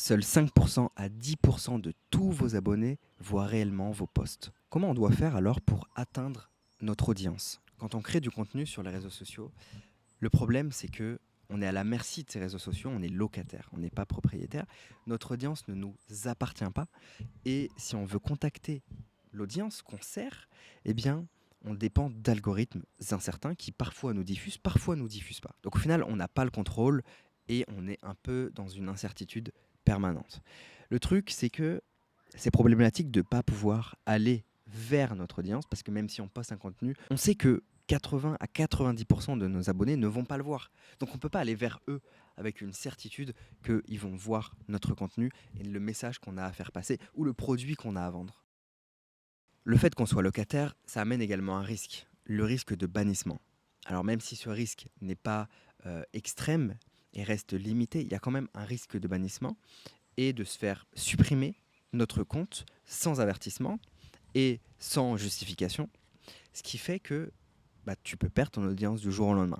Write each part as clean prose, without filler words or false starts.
Seuls 5% à 10% de tous vos abonnés voient réellement vos posts. Comment on doit faire alors pour atteindre notre audience? Quand on crée du contenu sur les réseaux sociaux, le problème c'est que on est à la merci de ces réseaux sociaux, on est locataire, on n'est pas propriétaire. Notre audience ne nous appartient pas et si on veut contacter l'audience qu'on sert, eh bien, on dépend d'algorithmes incertains qui parfois nous diffusent pas. Donc au final, on n'a pas le contrôle et on est un peu dans une incertitude permanente. Le truc, c'est que c'est problématique de ne pas pouvoir aller vers notre audience parce que même si on poste un contenu, on sait que 80 à 90% de nos abonnés ne vont pas le voir. Donc on ne peut pas aller vers eux avec une certitude qu'ils vont voir notre contenu et le message qu'on a à faire passer ou le produit qu'on a à vendre. Le fait qu'on soit locataire, ça amène également un risque, le risque de bannissement. Alors même si ce risque n'est pas extrême et reste limité, il y a quand même un risque de bannissement et de se faire supprimer notre compte sans avertissement et sans justification, ce qui fait que tu peux perdre ton audience du jour au lendemain.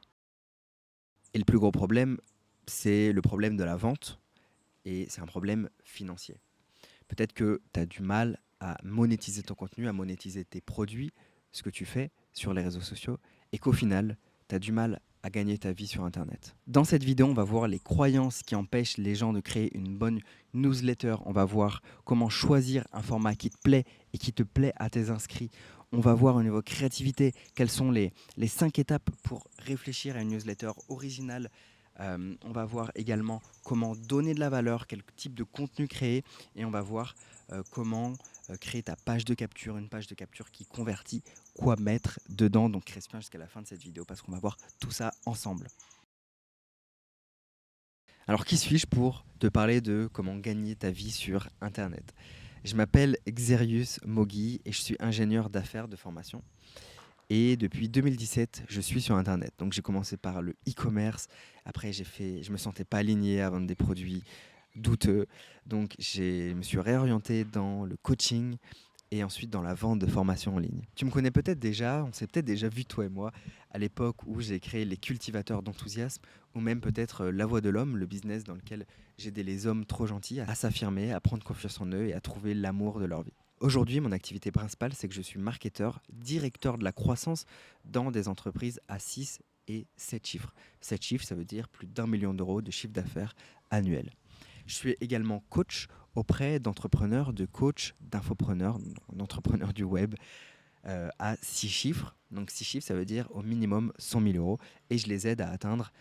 Et le plus gros problème, c'est le problème de la vente et c'est un problème financier. Peut-être que tu as du mal à monétiser ton contenu, à monétiser tes produits, ce que tu fais sur les réseaux sociaux, et qu'au final, tu as du mal à gagner ta vie sur Internet. Dans cette vidéo, on va voir les croyances qui empêchent les gens de créer une bonne newsletter. On va voir comment choisir un format qui te plaît et qui te plaît à tes inscrits. On va voir au niveau créativité quelles sont les 5 étapes pour réfléchir à une newsletter originale. On va voir également comment donner de la valeur, quel type de contenu créer, et on va voir comment créer ta page de capture, une page de capture qui convertit, quoi mettre dedans. Donc reste bien jusqu'à la fin de cette vidéo parce qu'on va voir tout ça ensemble. Alors qui suis-je pour te parler de comment gagner ta vie sur Internet? Je m'appelle Xerius Mogui et je suis ingénieur d'affaires de formation. Et depuis 2017, je suis sur Internet. Donc j'ai commencé par le e-commerce. Après, je me sentais pas aligné à vendre des produits douteux. Donc je me suis réorienté dans le coaching et ensuite dans la vente de formations en ligne. Tu me connais peut-être déjà, on s'est peut-être déjà vu toi et moi à l'époque où j'ai créé les cultivateurs d'enthousiasme ou même peut-être La Voix de l'homme, le business dans lequel j'aidais les hommes trop gentils à s'affirmer, à prendre confiance en eux et à trouver l'amour de leur vie. Aujourd'hui, mon activité principale, c'est que je suis marketeur, directeur de la croissance dans des entreprises à 6 et 7 chiffres. 7 chiffres, ça veut dire plus d'1 million d'euros de chiffre d'affaires annuel. Je suis également coach auprès d'entrepreneurs, de coachs, d'infopreneurs, d'entrepreneurs du web à 6 chiffres. Donc 6 chiffres, ça veut dire au minimum 100 000 euros. Et je les aide à atteindre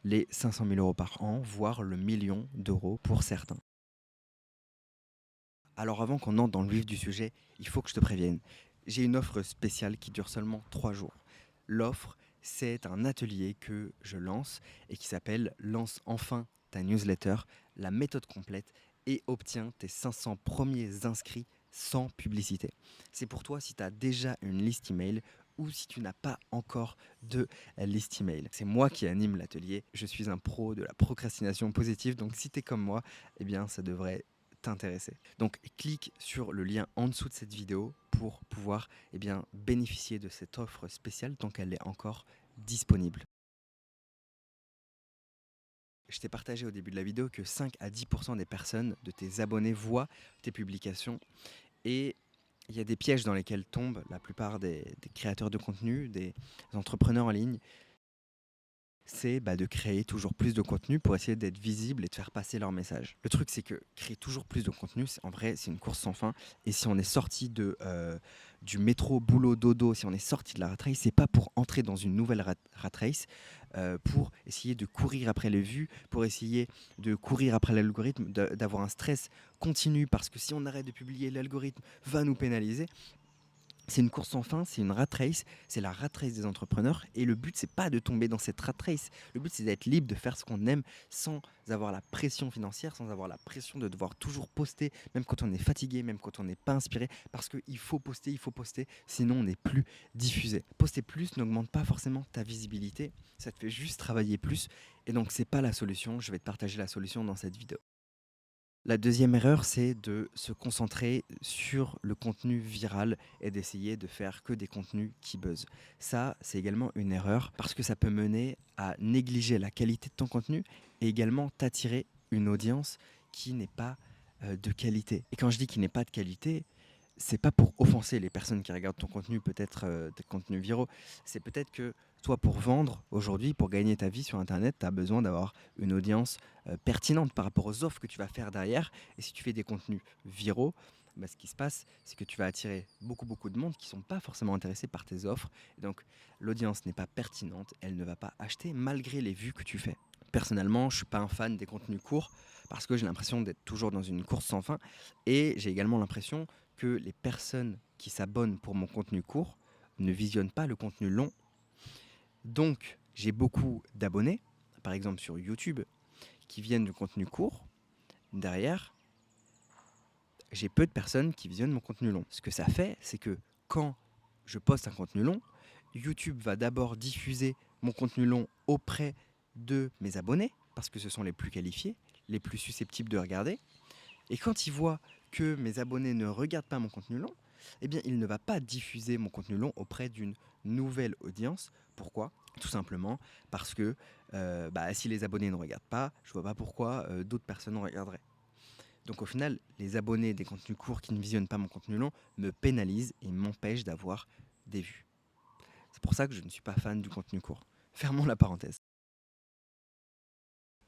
les 500 000 euros par an, voire le million d'euros pour certains. Alors avant qu'on entre dans le vif du sujet, il faut que je te prévienne. J'ai une offre spéciale qui dure seulement 3 jours. L'offre, c'est un atelier que je lance et qui s'appelle Lance enfin ta newsletter, la méthode complète et obtiens tes 500 premiers inscrits sans publicité. C'est pour toi si tu as déjà une liste email ou si tu n'as pas encore de liste email. C'est moi qui anime l'atelier. Je suis un pro de la procrastination positive, donc si tu es comme moi, eh bien ça devrait t'intéresser. Donc clique sur le lien en dessous de cette vidéo pour pouvoir bénéficier de cette offre spéciale tant qu'elle est encore disponible. Je t'ai partagé au début de la vidéo que 5 à 10% des personnes, de tes abonnés, voient tes publications et il y a des pièges dans lesquels tombent la plupart des créateurs de contenu, des entrepreneurs en ligne. C'est de créer toujours plus de contenu pour essayer d'être visible et de faire passer leur message. Le truc, c'est que créer toujours plus de contenu, en vrai, c'est une course sans fin. Et si on est sorti du métro, boulot, dodo, si on est sorti de la rat race, c'est pas pour entrer dans une nouvelle rat race, pour essayer de courir après les vues, pour essayer de courir après l'algorithme, d'avoir un stress continu, parce que si on arrête de publier, l'algorithme va nous pénaliser. C'est une course sans fin, c'est une rat race, c'est la rat race des entrepreneurs et le but c'est pas de tomber dans cette rat race, le but c'est d'être libre de faire ce qu'on aime sans avoir la pression financière, sans avoir la pression de devoir toujours poster, même quand on est fatigué, même quand on n'est pas inspiré, parce qu'il faut poster, sinon on n'est plus diffusé. Poster plus n'augmente pas forcément ta visibilité, ça te fait juste travailler plus et donc c'est pas la solution, je vais te partager la solution dans cette vidéo. La deuxième erreur, c'est de se concentrer sur le contenu viral et d'essayer de faire que des contenus qui buzzent. Ça, c'est également une erreur parce que ça peut mener à négliger la qualité de ton contenu et également t'attirer une audience qui n'est pas de qualité. Et quand je dis qu'il n'est pas de qualité, c'est pas pour offenser les personnes qui regardent ton contenu, peut-être des contenus viraux. C'est peut-être que toi, pour vendre aujourd'hui, pour gagner ta vie sur Internet, tu as besoin d'avoir une audience pertinente par rapport aux offres que tu vas faire derrière. Et si tu fais des contenus viraux, bah, ce qui se passe, c'est que tu vas attirer beaucoup de monde qui ne sont pas forcément intéressés par tes offres. Et donc, l'audience n'est pas pertinente, elle ne va pas acheter malgré les vues que tu fais. Personnellement, je ne suis pas un fan des contenus courts parce que j'ai l'impression d'être toujours dans une course sans fin. Et j'ai également l'impression que les personnes qui s'abonnent pour mon contenu court ne visionnent pas le contenu long. Donc, j'ai beaucoup d'abonnés, par exemple sur YouTube, qui viennent du contenu court. Derrière, j'ai peu de personnes qui visionnent mon contenu long. Ce que ça fait, c'est que quand je poste un contenu long, YouTube va d'abord diffuser mon contenu long auprès de mes abonnés, parce que ce sont les plus qualifiés, les plus susceptibles de regarder. Et quand il voit que mes abonnés ne regardent pas mon contenu long, eh bien, il ne va pas diffuser mon contenu long auprès d'une nouvelle audience. Pourquoi ? Tout simplement parce que si les abonnés ne regardent pas, je ne vois pas pourquoi d'autres personnes en regarderaient. Donc au final, les abonnés des contenus courts qui ne visionnent pas mon contenu long me pénalisent et m'empêchent d'avoir des vues. C'est pour ça que je ne suis pas fan du contenu court. Fermons la parenthèse.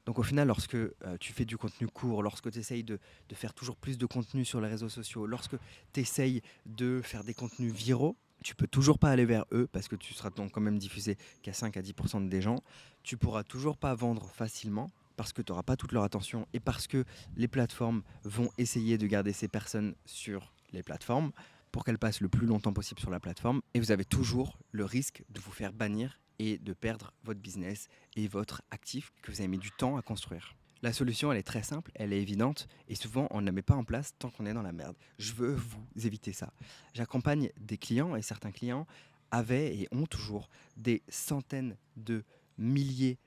Donc au final, lorsque tu fais du contenu court, lorsque tu essayes de faire toujours plus de contenu sur les réseaux sociaux, lorsque tu essayes de faire des contenus viraux, tu peux toujours pas aller vers eux parce que tu seras donc quand même diffusé qu'à 5 à 10% des gens. Tu pourras toujours pas vendre facilement parce que tu n'auras pas toute leur attention et parce que les plateformes vont essayer de garder ces personnes sur les plateformes pour qu'elles passent le plus longtemps possible sur la plateforme. Et vous avez toujours le risque de vous faire bannir et de perdre votre business et votre actif que vous avez mis du temps à construire. La solution, elle est très simple, elle est évidente et souvent on ne la met pas en place tant qu'on est dans la merde. Je veux vous éviter ça. J'accompagne des clients et certains clients avaient et ont toujours des centaines de milliers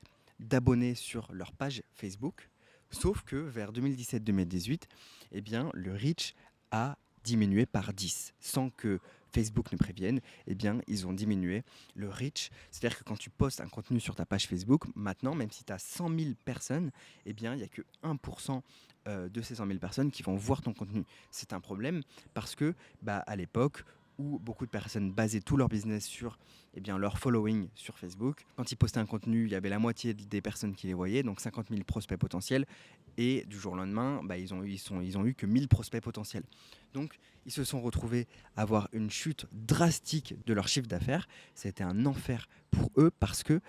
d'abonnés sur leur page Facebook, sauf que vers 2017-2018, eh bien, le reach a diminué par 10 sans que Facebook ne prévienne. Eh bien, ils ont diminué le reach. C'est-à-dire que quand tu postes un contenu sur ta page Facebook, maintenant, même si tu as 100 000 personnes, eh bien, il n'y a que 1% de ces 100 000 personnes qui vont voir ton contenu. C'est un problème parce que, à l'époque, où beaucoup de personnes basaient tout leur business sur leur following sur Facebook. Quand ils postaient un contenu, il y avait la moitié des personnes qui les voyaient, donc 50 000 prospects potentiels. Et du jour au lendemain, ils ont eu que 1000 prospects potentiels. Donc, ils se sont retrouvés à avoir une chute drastique de leur chiffre d'affaires. C'était un enfer pour eux parce que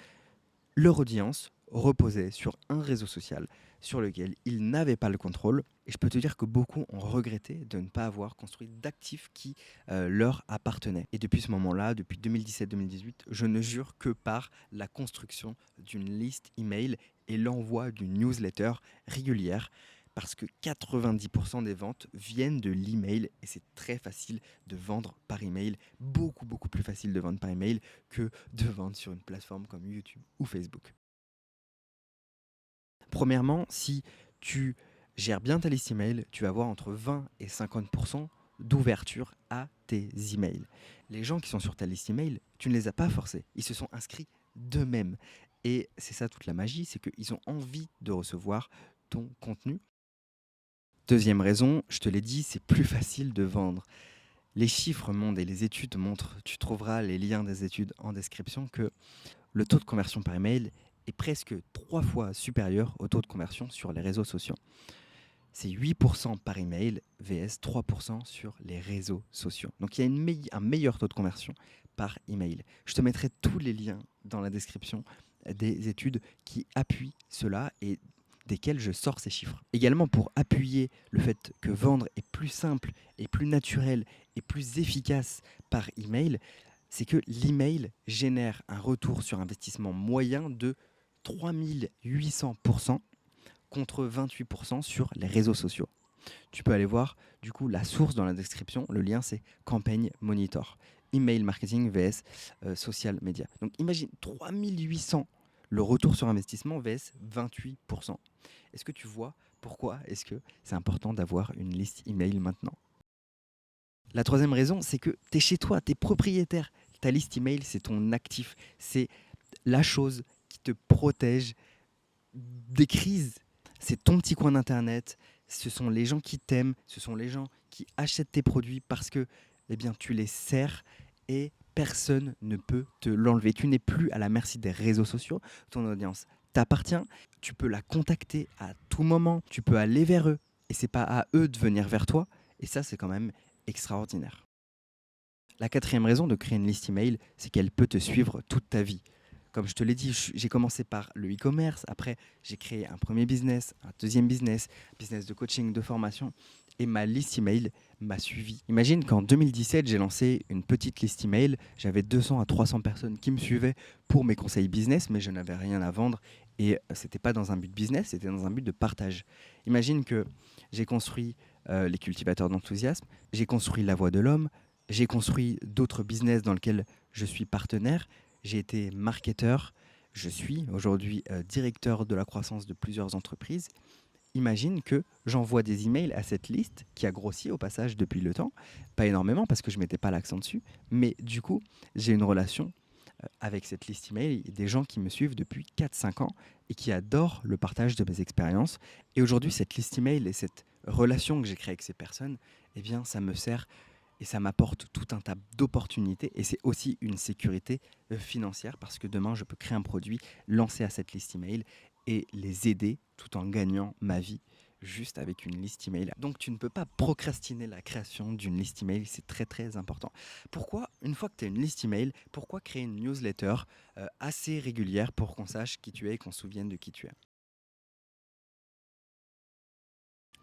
leur audience reposait sur un réseau social sur lequel ils n'avaient pas le contrôle. Et je peux te dire que beaucoup ont regretté de ne pas avoir construit d'actifs qui leur appartenaient. Et depuis ce moment-là, depuis 2017-2018, je ne jure que par la construction d'une liste email et l'envoi d'une newsletter régulière. Parce que 90% des ventes viennent de l'email et c'est très facile de vendre par email, beaucoup plus facile de vendre par email que de vendre sur une plateforme comme YouTube ou Facebook. Premièrement, si tu gères bien ta liste email, tu vas avoir entre 20 et 50% d'ouverture à tes emails. Les gens qui sont sur ta liste email, tu ne les as pas forcés, ils se sont inscrits d'eux-mêmes. Et c'est ça toute la magie, c'est qu'ils ont envie de recevoir ton contenu. Deuxième raison, je te l'ai dit, c'est plus facile de vendre. Les chiffres montrent et les études montrent, tu trouveras les liens des études en description, que le taux de conversion par email est presque 3 fois supérieur au taux de conversion sur les réseaux sociaux. C'est 8% par email vs 3% sur les réseaux sociaux. Donc il y a un meilleur taux de conversion par email. Je te mettrai tous les liens dans la description des études qui appuient cela et desquelles je sors ces chiffres. Également pour appuyer le fait que vendre est plus simple et plus naturel et plus efficace par email, c'est que l'email génère un retour sur investissement moyen de 3800% contre 28% sur les réseaux sociaux. Tu peux aller voir du coup la source dans la description, le lien c'est Campaign Monitor, email marketing vs social media. Donc imagine 3800 le retour sur investissement vs 28%. Est-ce que tu vois pourquoi est-ce que c'est important d'avoir une liste email maintenant ? La troisième raison, c'est que tu es chez toi, tu es propriétaire. Ta liste email, c'est ton actif, c'est la chose qui te protège des crises. C'est ton petit coin d'internet, Ce sont les gens qui t'aiment, ce sont les gens qui achètent tes produits parce que eh bien, tu les sers et personne ne peut te l'enlever. Tu n'es plus à la merci des réseaux sociaux. Ton audience t'appartient. Tu peux la contacter à tout moment. Tu peux aller vers eux et c'est pas à eux de venir vers toi. Et ça, c'est quand même extraordinaire. La quatrième raison de créer une liste email, c'est qu'elle peut te suivre toute ta vie. Comme je te l'ai dit, j'ai commencé par le e-commerce, après j'ai créé un premier business, un deuxième business, business de coaching, de formation, et ma liste email m'a suivi. Imagine qu'en 2017, j'ai lancé une petite liste email, j'avais 200 à 300 personnes qui me suivaient pour mes conseils business, mais je n'avais rien à vendre, et c'était pas dans un but business, c'était dans un but de partage. Imagine que j'ai construit les cultivateurs d'enthousiasme, j'ai construit la voix de l'homme, j'ai construit d'autres business dans lesquels je suis partenaire. J'ai été marketeur. Je suis aujourd'hui directeur de la croissance de plusieurs entreprises. Imagine que j'envoie des emails à cette liste qui a grossi au passage depuis le temps. Pas énormément parce que je ne mettais pas l'accent dessus. Mais du coup, j'ai une relation avec cette liste email et des gens qui me suivent depuis 4-5 ans et qui adorent le partage de mes expériences. Et aujourd'hui, cette liste email et cette relation que j'ai créée avec ces personnes, eh bien, ça me sert et ça m'apporte tout un tas d'opportunités et c'est aussi une sécurité financière parce que demain, je peux créer un produit, lancer à cette liste email et les aider tout en gagnant ma vie juste avec une liste email. Donc tu ne peux pas procrastiner la création d'une liste email, c'est très très important. Pourquoi, une fois que tu as une liste email, pourquoi créer une newsletter assez régulière pour qu'on sache qui tu es et qu'on se souvienne de qui tu es?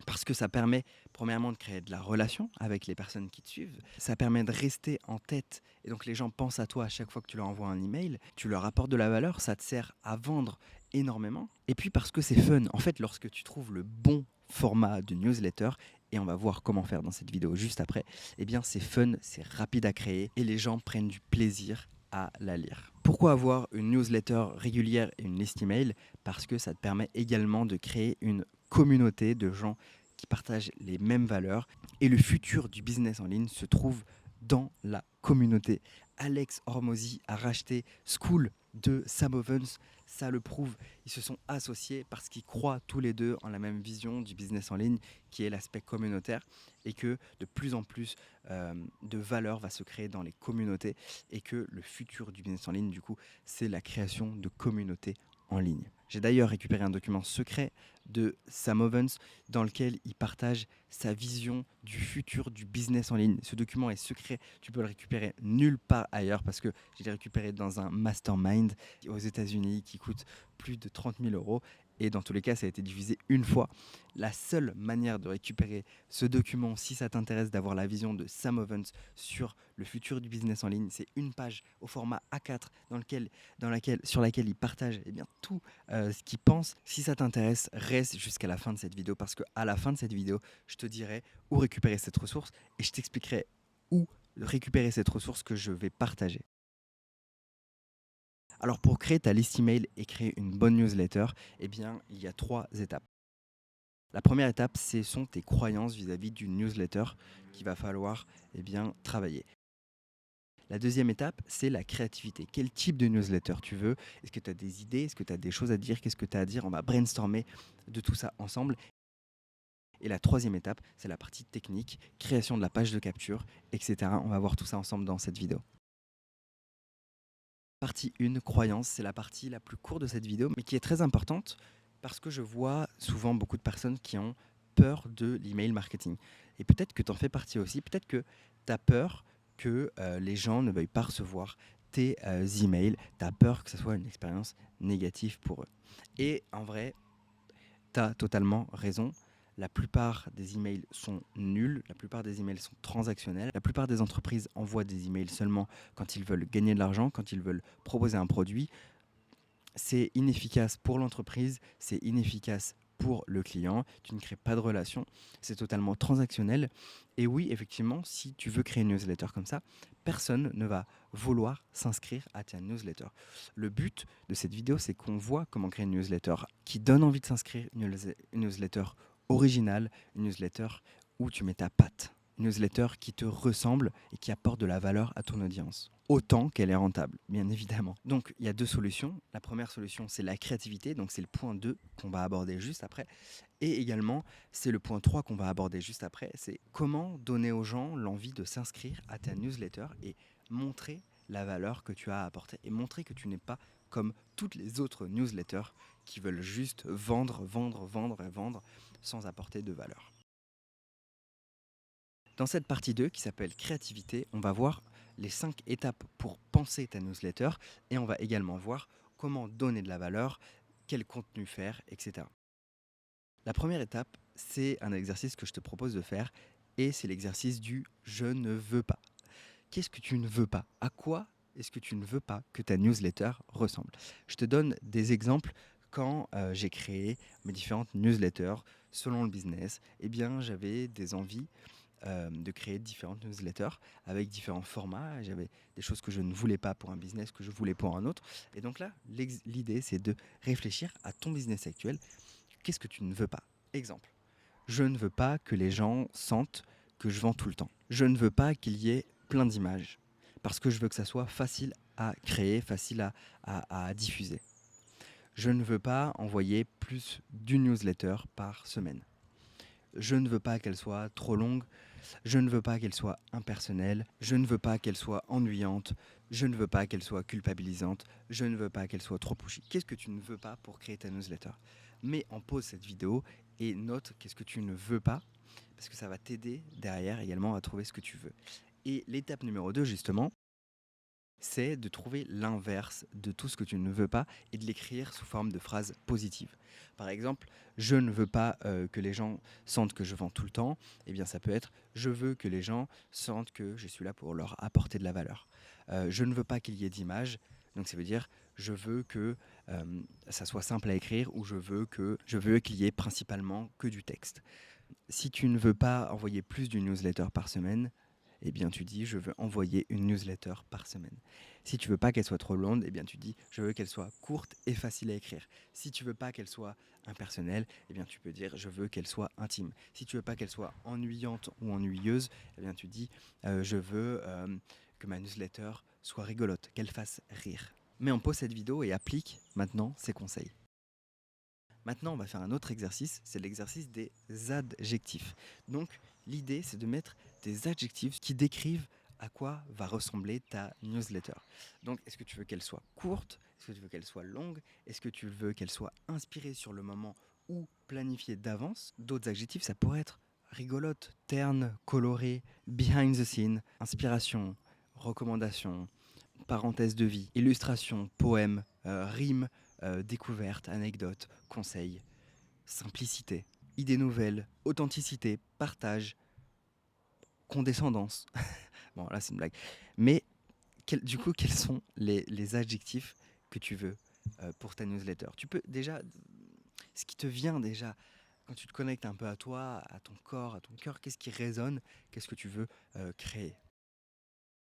Parce que ça permet, premièrement, de créer de la relation avec les personnes qui te suivent. Ça permet de rester en tête. Et donc, les gens pensent à toi à chaque fois que tu leur envoies un email. Tu leur apportes de la valeur. Ça te sert à vendre énormément. Et puis, parce que c'est fun. En fait, lorsque tu trouves le bon format de newsletter, et on va voir comment faire dans cette vidéo juste après, eh bien, c'est fun, c'est rapide à créer et les gens prennent du plaisir à la lire. Pourquoi avoir une newsletter régulière et une liste email? Parce que ça te permet également de créer une communauté de gens qui partagent les mêmes valeurs. Et le futur du business en ligne se trouve dans la communauté. Alex Hormozy a racheté School de Sam Ovens. Ça le prouve. Ils se sont associés parce qu'ils croient tous les deux en la même vision du business en ligne qui est l'aspect communautaire et que de plus en plus de valeur va se créer dans les communautés et que le futur du business en ligne, du coup, c'est la création de communautés en ligne. J'ai d'ailleurs récupéré un document secret de Sam Ovens dans lequel il partage sa vision du futur du business en ligne. Ce document est secret, tu peux le récupérer nulle part ailleurs parce que je l'ai récupéré dans un mastermind aux États-Unis qui coûte plus de 30 000 euros. Et dans tous les cas, ça a été diffusé une fois. La seule manière de récupérer ce document, si ça t'intéresse d'avoir la vision de Sam Ovens sur le futur du business en ligne, c'est une page au format A4 sur laquelle il partage eh bien, tout ce qu'il pense. Si ça t'intéresse, reste jusqu'à la fin de cette vidéo parce qu'à la fin de cette vidéo, je te dirai où récupérer cette ressource et je t'expliquerai où récupérer cette ressource que je vais partager. Alors pour créer ta liste email et créer une bonne newsletter, eh bien, il y a 3 étapes. La première étape, ce sont tes croyances vis-à-vis d'une newsletter qu'il va falloir eh bien, travailler. La deuxième étape, c'est la créativité. Quel type de newsletter tu veux? Est-ce que tu as des idées? Est-ce que tu as des choses à dire? Qu'est-ce que tu as à dire? On va brainstormer de tout ça ensemble. Et la troisième étape, c'est la partie technique, création de la page de capture, etc. On va voir tout ça ensemble dans cette vidéo. Partie 1, croyance, c'est la partie la plus courte de cette vidéo, mais qui est très importante parce que je vois souvent beaucoup de personnes qui ont peur de l'email marketing. Et peut-être que tu en fais partie aussi, peut-être que tu as peur que les gens ne veuillent pas recevoir tes emails, tu as peur que ce soit une expérience négative pour eux. Et en vrai, tu as totalement raison. La plupart des emails sont nuls, la plupart des emails sont transactionnels, la plupart des entreprises envoient des emails seulement quand ils veulent gagner de l'argent, quand ils veulent proposer un produit. C'est inefficace pour l'entreprise, c'est inefficace pour le client, tu ne crées pas de relation, c'est totalement transactionnel. Et oui, effectivement, si tu veux créer une newsletter comme ça, personne ne va vouloir s'inscrire à ta newsletter. Le but de cette vidéo, c'est qu'on voit comment créer une newsletter qui donne envie de s'inscrire, une newsletter originale, une newsletter où tu mets ta patte, newsletter qui te ressemble et qui apporte de la valeur à ton audience, autant qu'elle est rentable, bien évidemment. Donc, il y a deux solutions. La première solution, c'est la créativité, donc c'est le point 2 qu'on va aborder juste après. Et également, c'est le point 3 qu'on va aborder juste après, c'est comment donner aux gens l'envie de s'inscrire à ta newsletter et montrer la valeur que tu as à apporter et montrer que tu n'es pas comme toutes les autres newsletters qui veulent juste vendre, vendre, vendre et vendre sans apporter de valeur. Dans cette partie 2 qui s'appelle créativité, on va voir les 5 étapes pour penser ta newsletter et on va également voir comment donner de la valeur, quel contenu faire, etc. La première étape, c'est un exercice que je te propose de faire et c'est l'exercice du je ne veux pas. Qu'est-ce que tu ne veux pas? À quoi est-ce que tu ne veux pas que ta newsletter ressemble? Je te donne des exemples. Quand j'ai créé mes différentes newsletters selon le business, eh bien, j'avais des envies de créer différentes newsletters avec différents formats. J'avais des choses que je ne voulais pas pour un business, que je voulais pour un autre. Et donc là, l'idée, c'est de réfléchir à ton business actuel. Qu'est-ce que tu ne veux pas? Exemple, je ne veux pas que les gens sentent que je vends tout le temps. Je ne veux pas qu'il y ait plein d'images parce que je veux que ça soit facile à créer, facile à diffuser. Je ne veux pas envoyer plus d'une newsletter par semaine. Je ne veux pas qu'elle soit trop longue. Je ne veux pas qu'elle soit impersonnelle. Je ne veux pas qu'elle soit ennuyante. Je ne veux pas qu'elle soit culpabilisante. Je ne veux pas qu'elle soit trop pushy. Qu'est-ce que tu ne veux pas pour créer ta newsletter? Mets en pause cette vidéo et note qu'est-ce que tu ne veux pas, parce que ça va t'aider derrière également à trouver ce que tu veux. Et l'étape numéro 2, justement, c'est de trouver l'inverse de tout ce que tu ne veux pas et de l'écrire sous forme de phrases positives. Par exemple, je ne veux pas que les gens sentent que je vends tout le temps. Eh bien, ça peut être je veux que les gens sentent que je suis là pour leur apporter de la valeur. Je ne veux pas qu'il y ait d'images. Donc, ça veut dire je veux que ça soit simple à écrire ou je veux qu'il y ait principalement que du texte. Si tu ne veux pas envoyer plus d'une newsletter par semaine, eh bien tu dis je veux envoyer une newsletter par semaine. Si tu veux pas qu'elle soit trop longue, eh bien tu dis je veux qu'elle soit courte et facile à écrire. Si tu veux pas qu'elle soit impersonnelle, eh bien tu peux dire je veux qu'elle soit intime. Si tu veux pas qu'elle soit ennuyante ou ennuyeuse, eh bien tu dis je veux que ma newsletter soit rigolote, qu'elle fasse rire. Mets en pause cette vidéo et applique maintenant ces conseils. Maintenant, on va faire un autre exercice, c'est l'exercice des adjectifs. Donc, l'idée, c'est de mettre des adjectifs qui décrivent à quoi va ressembler ta newsletter. Donc, est-ce que tu veux qu'elle soit courte? Est-ce que tu veux qu'elle soit longue? Est-ce que tu veux qu'elle soit inspirée sur le moment ou planifiée d'avance? D'autres adjectifs, ça pourrait être rigolote, terne, colorée, behind the scene, inspiration, recommandation, parenthèse de vie, illustration, poème, rime, découverte, anecdote, conseil, simplicité, idée nouvelle, authenticité, partage, condescendance. Bon, là, c'est une blague. Mais du coup, quels sont les adjectifs que tu veux pour ta newsletter? Tu peux déjà, ce qui te vient déjà, quand tu te connectes un peu à toi, à ton corps, à ton cœur, qu'est-ce qui résonne? Qu'est-ce que tu veux créer?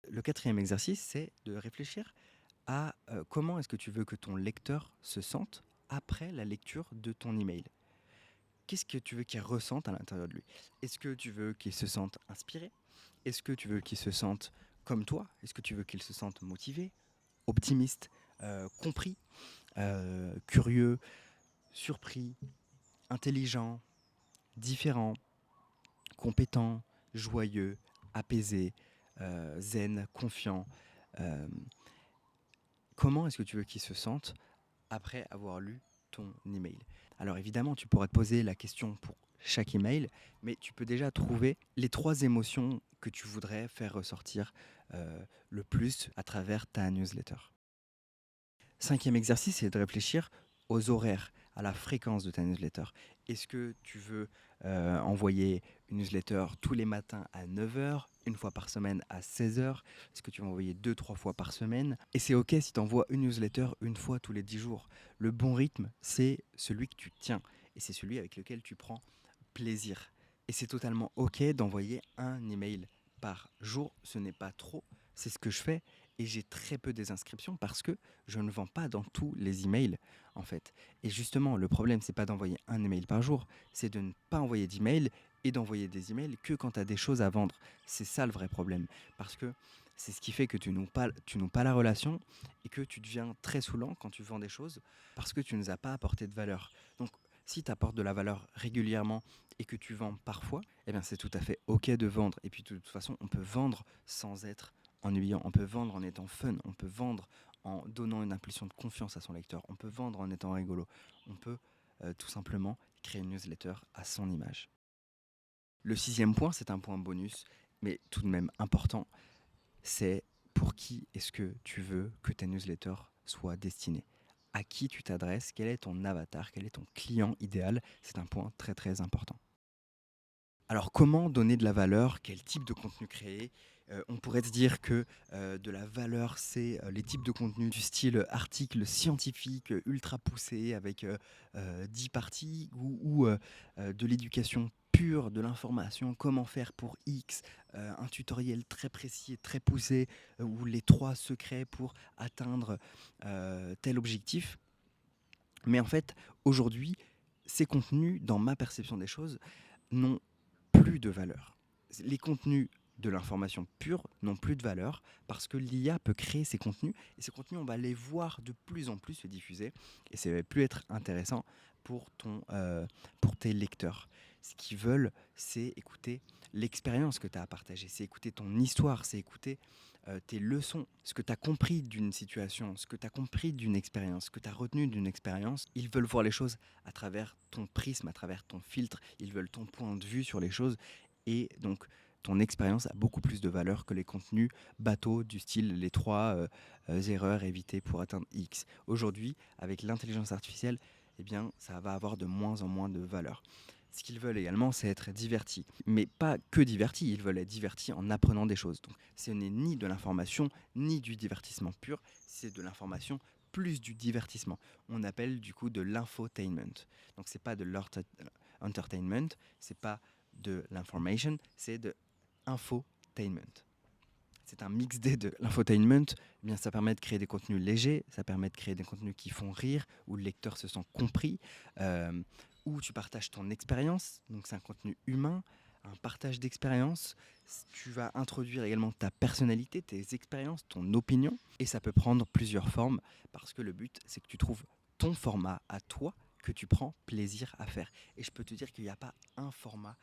Le quatrième exercice, c'est de réfléchir à comment est-ce que tu veux que ton lecteur se sente après la lecture de ton email. Qu'est-ce que tu veux qu'il ressente à l'intérieur de lui? Est-ce que tu veux qu'il se sente inspiré? Est-ce que tu veux qu'il se sente comme toi? Est-ce que tu veux qu'il se sente motivé, optimiste, compris, curieux, surpris, intelligent, différent, compétent, joyeux, apaisé, zen, confiant? euh, Comment est-ce que tu veux qu'il se sente après avoir lu ton email? Alors évidemment, tu pourras te poser la question pour chaque email, mais tu peux déjà trouver les 3 émotions que tu voudrais faire ressortir le plus à travers ta newsletter. Cinquième exercice, c'est de réfléchir aux horaires, à la fréquence de ta newsletter. Est-ce que tu veux envoyer une newsletter tous les matins à 9 heures, une fois par semaine à 16 heures? Est-ce que tu vas envoyer 2-3 fois par semaine? Et c'est OK si tu envoies une newsletter une fois tous les 10 jours. Le bon rythme, c'est celui que tu tiens et c'est celui avec lequel tu prends plaisir. Et c'est totalement OK d'envoyer un email par jour. Ce n'est pas trop, c'est ce que je fais. Et j'ai très peu désinscriptions parce que je ne vends pas dans tous les emails en fait. Et justement, le problème, c'est pas d'envoyer un email par jour, c'est de ne pas envoyer d'email et d'envoyer des emails que quand tu as des choses à vendre. C'est ça le vrai problème. Parce que c'est ce qui fait que tu noues pas la relation et que tu deviens très saoulant quand tu vends des choses parce que tu ne nous as pas apporté de valeur. Donc, si tu apportes de la valeur régulièrement et que tu vends parfois, eh bien c'est tout à fait OK de vendre. Et puis de toute façon, on peut vendre sans être ennuyant. On peut vendre en étant fun. On peut vendre en donnant une impulsion de confiance à son lecteur. On peut vendre en étant rigolo. On peut tout simplement créer une newsletter à son image. Le 6e point, c'est un point bonus, mais tout de même important, c'est pour qui est-ce que tu veux que ta newsletter soit destinée. À qui tu t'adresses, quel est ton avatar, quel est ton client idéal, c'est un point très très important. Alors comment donner de la valeur, quel type de contenu créer? On pourrait se dire que de la valeur, c'est les types de contenus du style article scientifique ultra poussé avec 10 parties ou de l'éducation pure, de l'information, comment faire pour X, un tutoriel très précis et très poussé ou les 3 secrets pour atteindre tel objectif. Mais en fait, aujourd'hui, ces contenus, dans ma perception des choses, n'ont plus de valeur. Les contenus de l'information pure n'ont plus de valeur parce que l'IA peut créer ces contenus et ces contenus, on va les voir de plus en plus se diffuser et ça va plus être intéressant pour tes lecteurs. Ce qu'ils veulent, c'est écouter l'expérience que tu as à partager, c'est écouter ton histoire, c'est écouter tes leçons, ce que tu as compris d'une situation, ce que tu as compris d'une expérience, ce que tu as retenu d'une expérience. Ils veulent voir les choses à travers ton prisme, à travers ton filtre, ils veulent ton point de vue sur les choses et donc ton expérience a beaucoup plus de valeur que les contenus bateaux du style les 3 erreurs évitées pour atteindre X. Aujourd'hui, avec l'intelligence artificielle, eh bien, ça va avoir de moins en moins de valeur. Ce qu'ils veulent également, c'est être divertis. Mais pas que divertis, ils veulent être divertis en apprenant des choses. Donc ce n'est ni de l'information, ni du divertissement pur, c'est de l'information plus du divertissement. On appelle du coup de l'infotainment. Donc c'est pas de l'entertainment, c'est pas de l'information, c'est de infotainment. C'est un mix des deux. L'infotainment, eh bien, ça permet de créer des contenus légers, ça permet de créer des contenus qui font rire, où le lecteur se sent compris, où tu partages ton expérience, donc c'est un contenu humain, un partage d'expérience. Tu vas introduire également ta personnalité, tes expériences, ton opinion, et ça peut prendre plusieurs formes, parce que le but, c'est que tu trouves ton format à toi, que tu prends plaisir à faire. Et je peux te dire qu'il n'y a pas un format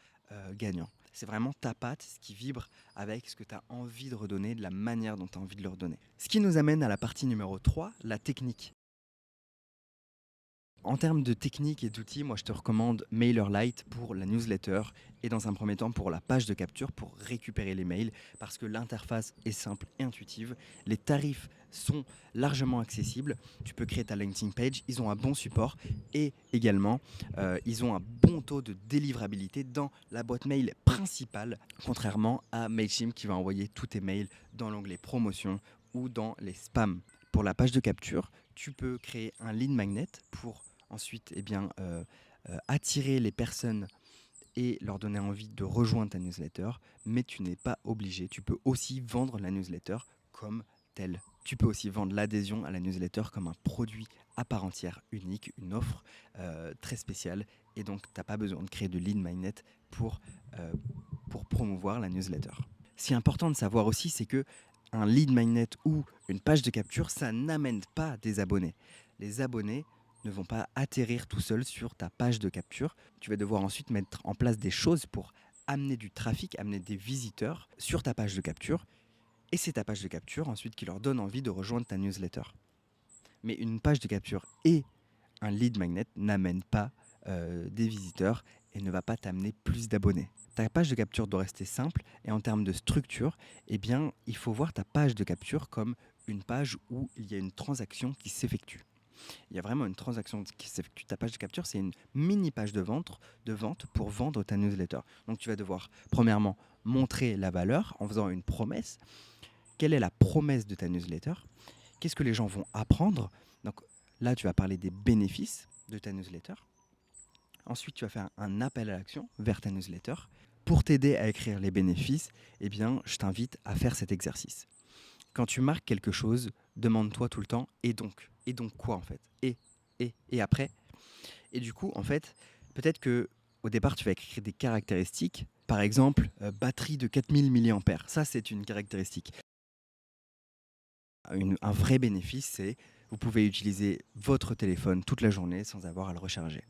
gagnant. C'est vraiment ta patte, ce qui vibre avec ce que tu as envie de redonner, de la manière dont tu as envie de le redonner. Ce qui nous amène à la partie numéro 3, la technique. En termes de technique et d'outils, moi je te recommande MailerLite pour la newsletter et dans un premier temps pour la page de capture pour récupérer les mails parce que l'interface est simple et intuitive. Les tarifs sont largement accessibles. Tu peux créer ta landing page, ils ont un bon support et également ils ont un bon taux de délivrabilité dans la boîte mail principale, contrairement à Mailchimp qui va envoyer tous tes mails dans l'onglet promotion ou dans les spams. Pour la page de capture, tu peux créer un lead magnet pour ensuite attirer les personnes et leur donner envie de rejoindre ta newsletter, mais tu n'es pas obligé. Tu peux aussi vendre la newsletter comme telle. Tu peux aussi vendre l'adhésion à la newsletter comme un produit à part entière, unique, une offre très spéciale. Et donc, tu n'as pas besoin de créer de lead magnet pour promouvoir la newsletter. Ce qui est important de savoir aussi, c'est que un lead magnet ou une page de capture, ça n'amène pas des abonnés. Les abonnés ne vont pas atterrir tout seuls sur ta page de capture. Tu vas devoir ensuite mettre en place des choses pour amener du trafic, amener des visiteurs sur ta page de capture. Et c'est ta page de capture ensuite qui leur donne envie de rejoindre ta newsletter. Mais une page de capture et un lead magnet n'amènent pas des visiteurs et ne va pas t'amener plus d'abonnés. Ta page de capture doit rester simple et en termes de structure, eh bien, il faut voir ta page de capture comme une page où il y a une transaction qui s'effectue. Il y a vraiment une transaction qui s'effectue. Ta page de capture, c'est une mini page de vente pour vendre ta newsletter. Donc tu vas devoir, premièrement, montrer la valeur en faisant une promesse. Quelle est la promesse de ta newsletter? Qu'est-ce que les gens vont apprendre? Donc là, tu vas parler des bénéfices de ta newsletter. Ensuite, tu vas faire un appel à l'action vers ta newsletter. Pour t'aider à écrire les bénéfices, eh bien, je t'invite à faire cet exercice. Quand tu marques quelque chose, demande-toi tout le temps « et donc ?» Et donc quoi en fait ? Et après ? Et du coup, en fait, peut-être que Au départ, tu vas écrire des caractéristiques. Par exemple, batterie de 4000 mAh. Ça, c'est une caractéristique. Un vrai bénéfice, c'est vous pouvez utiliser votre téléphone toute la journée sans avoir à le recharger.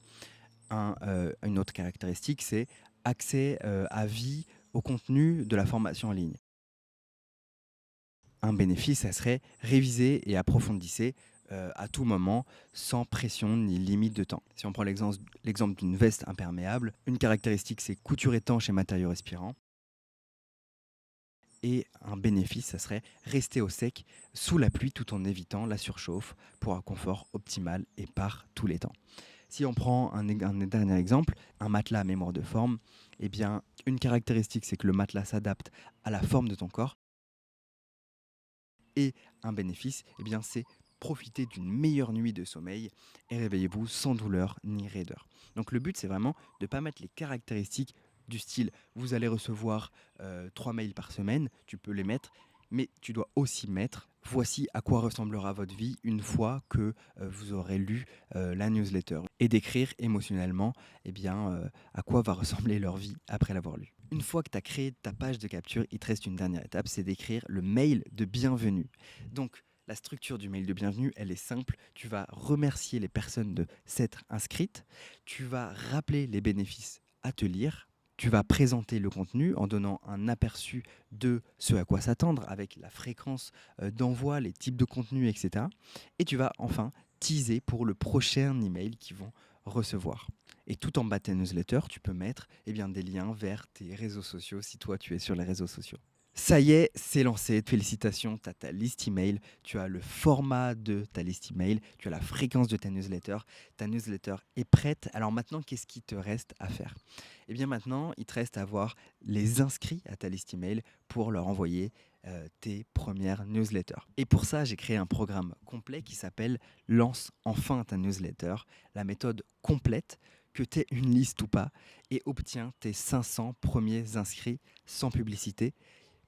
Une autre caractéristique, c'est accès à vie au contenu de la formation en ligne. Un bénéfice, ça serait réviser et approfondissez à tout moment, sans pression ni limite de temps. Si on prend l'exemple d'une veste imperméable, une caractéristique, c'est couture étanche et matériaux respirants. Et un bénéfice, ça serait rester au sec sous la pluie tout en évitant la surchauffe pour un confort optimal et par tous les temps. Si on prend un dernier exemple, un matelas à mémoire de forme, eh bien, une caractéristique, c'est que le matelas s'adapte à la forme de ton corps. Et un bénéfice, eh bien, c'est profiter d'une meilleure nuit de sommeil et réveillez-vous sans douleur ni raideur. Donc le but, c'est vraiment de ne pas mettre les caractéristiques du style vous allez recevoir 3 mails par semaine, tu peux les mettre, mais tu dois aussi mettre voici à quoi ressemblera votre vie une fois que vous aurez lu la newsletter et d'écrire émotionnellement eh bien, à quoi va ressembler leur vie après l'avoir lu. Une fois que tu as créé ta page de capture, il te reste une dernière étape, c'est d'écrire le mail de bienvenue. Donc, la structure du mail de bienvenue, elle est simple. Tu vas remercier les personnes de s'être inscrites. Tu vas rappeler les bénéfices à te lire. Tu vas présenter le contenu en donnant un aperçu de ce à quoi s'attendre avec la fréquence d'envoi, les types de contenus, etc. Et tu vas enfin teaser pour le prochain email qu'ils vont recevoir. Et tout en bas de tes newsletters, tu peux mettre des liens vers tes réseaux sociaux si toi tu es sur les réseaux sociaux. Ça y est, c'est lancé. Félicitations, tu as ta liste email, tu as le format de ta liste email, tu as la fréquence de ta newsletter. Ta newsletter est prête. Alors maintenant, qu'est-ce qui te reste à faire ? Eh bien maintenant, il te reste à avoir les inscrits à ta liste email pour leur envoyer tes premières newsletters. Et pour ça, j'ai créé un programme complet qui s'appelle Lance enfin ta newsletter, la méthode complète que tu aies une liste ou pas et obtiens tes 500 premiers inscrits sans publicité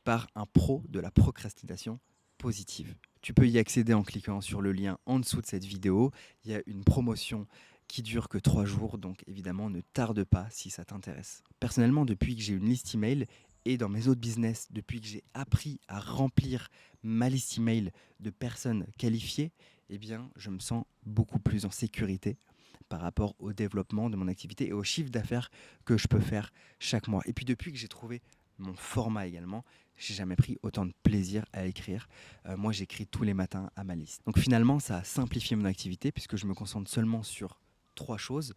par un pro de la procrastination positive. Tu peux y accéder en cliquant sur le lien en dessous de cette vidéo. Il y a une promotion qui dure que 3 jours, donc évidemment ne tarde pas si ça t'intéresse. Personnellement, depuis que j'ai une liste email et dans mes autres business, depuis que j'ai appris à remplir ma liste email de personnes qualifiées, eh bien, je me sens beaucoup plus en sécurité par rapport au développement de mon activité et au chiffre d'affaires que je peux faire chaque mois. Et puis depuis que j'ai trouvé mon format également, j'ai jamais pris autant de plaisir à écrire. Moi, j'écris tous les matins à ma liste. Donc finalement, ça a simplifié mon activité puisque je me concentre seulement sur 3 choses.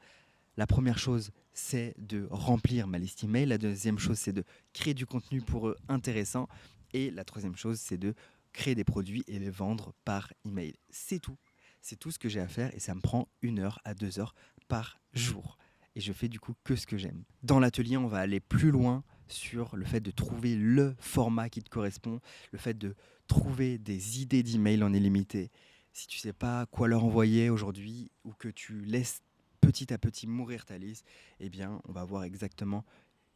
La première chose, c'est de remplir ma liste email. La deuxième chose, c'est de créer du contenu pour eux intéressant. Et la troisième chose, c'est de créer des produits et les vendre par email. C'est tout. C'est tout ce que j'ai à faire et ça me prend 1 heure à 2 heures par jour. Et je fais du coup que ce que j'aime. Dans l'atelier, on va aller plus loin sur le fait de trouver le format qui te correspond, le fait de trouver des idées d'email en illimité. Si tu ne sais pas quoi leur envoyer aujourd'hui ou que tu laisses petit à petit mourir ta liste, eh bien, on va voir exactement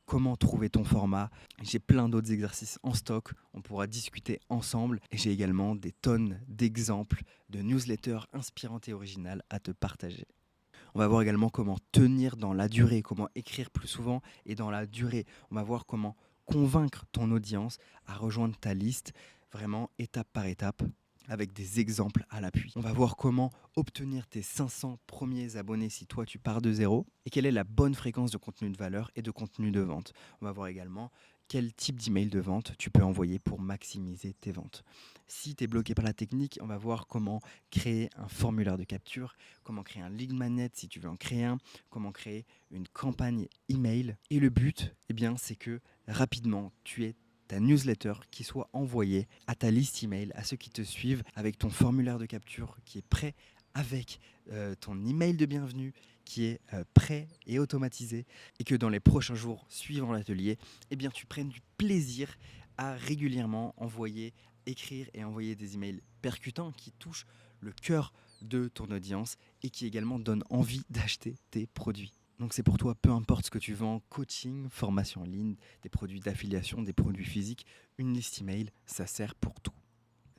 comment trouver ton format. J'ai plein d'autres exercices en stock, on pourra discuter ensemble. Et j'ai également des tonnes d'exemples de newsletters inspirantes et originales à te partager. On va voir également comment tenir dans la durée, comment écrire plus souvent et dans la durée. On va voir comment convaincre ton audience à rejoindre ta liste, vraiment étape par étape, avec des exemples à l'appui. On va voir comment obtenir tes 500 premiers abonnés si toi tu pars de zéro et quelle est la bonne fréquence de contenu de valeur et de contenu de vente. On va voir également quel type d'email de vente tu peux envoyer pour maximiser tes ventes. Si tu es bloqué par la technique, on va voir comment créer un formulaire de capture, comment créer un lead magnet si tu veux en créer un, comment créer une campagne email. Et le but, c'est que rapidement, tu aies ta newsletter qui soit envoyée à ta liste email, à ceux qui te suivent, avec ton formulaire de capture qui est prêt, avec ton email de bienvenue qui est prêt et automatisé, et que dans les prochains jours suivant l'atelier, tu prennes du plaisir à régulièrement écrire et envoyer des emails percutants qui touchent le cœur de ton audience et qui également donnent envie d'acheter tes produits. Donc c'est pour toi, peu importe ce que tu vends, coaching, formation en ligne, des produits d'affiliation, des produits physiques, une liste email, ça sert pour tout.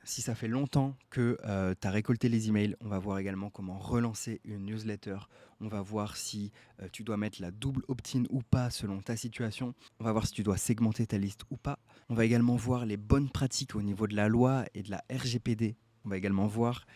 Si ça fait longtemps que tu as récolté les emails, on va voir également comment relancer une newsletter. On va voir si tu dois mettre la double opt-in ou pas selon ta situation. On va voir si tu dois segmenter ta liste ou pas. On va également voir les bonnes pratiques au niveau de la loi et de la RGPD. On va également voir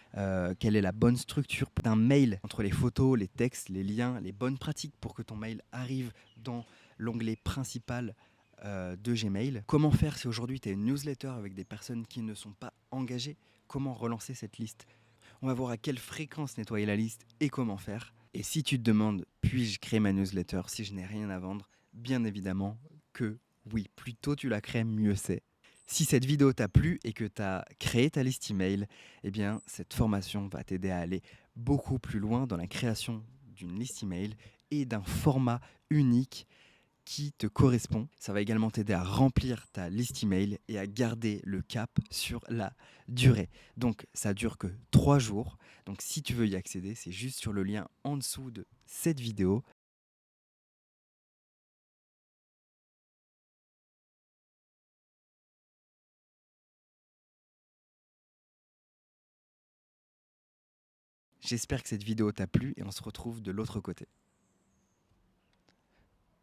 quelle est la bonne structure d'un mail entre les photos, les textes, les liens, les bonnes pratiques pour que ton mail arrive dans l'onglet principal de Gmail. Comment faire si aujourd'hui tu as une newsletter avec des personnes qui ne sont pas engagées? Comment relancer cette liste? On va voir à quelle fréquence nettoyer la liste et comment faire. Et si tu te demandes, puis-je créer ma newsletter si je n'ai rien à vendre? Bien évidemment que oui, plus tôt tu la crées, mieux c'est. Si cette vidéo t'a plu et que tu as créé ta liste email, eh bien cette formation va t'aider à aller beaucoup plus loin dans la création d'une liste email et d'un format unique qui te correspond. Ça va également t'aider à remplir ta liste email et à garder le cap sur la durée. Donc ça dure que 3 jours. Donc si tu veux y accéder, c'est juste sur le lien en dessous de cette vidéo. J'espère que cette vidéo t'a plu et on se retrouve de l'autre côté.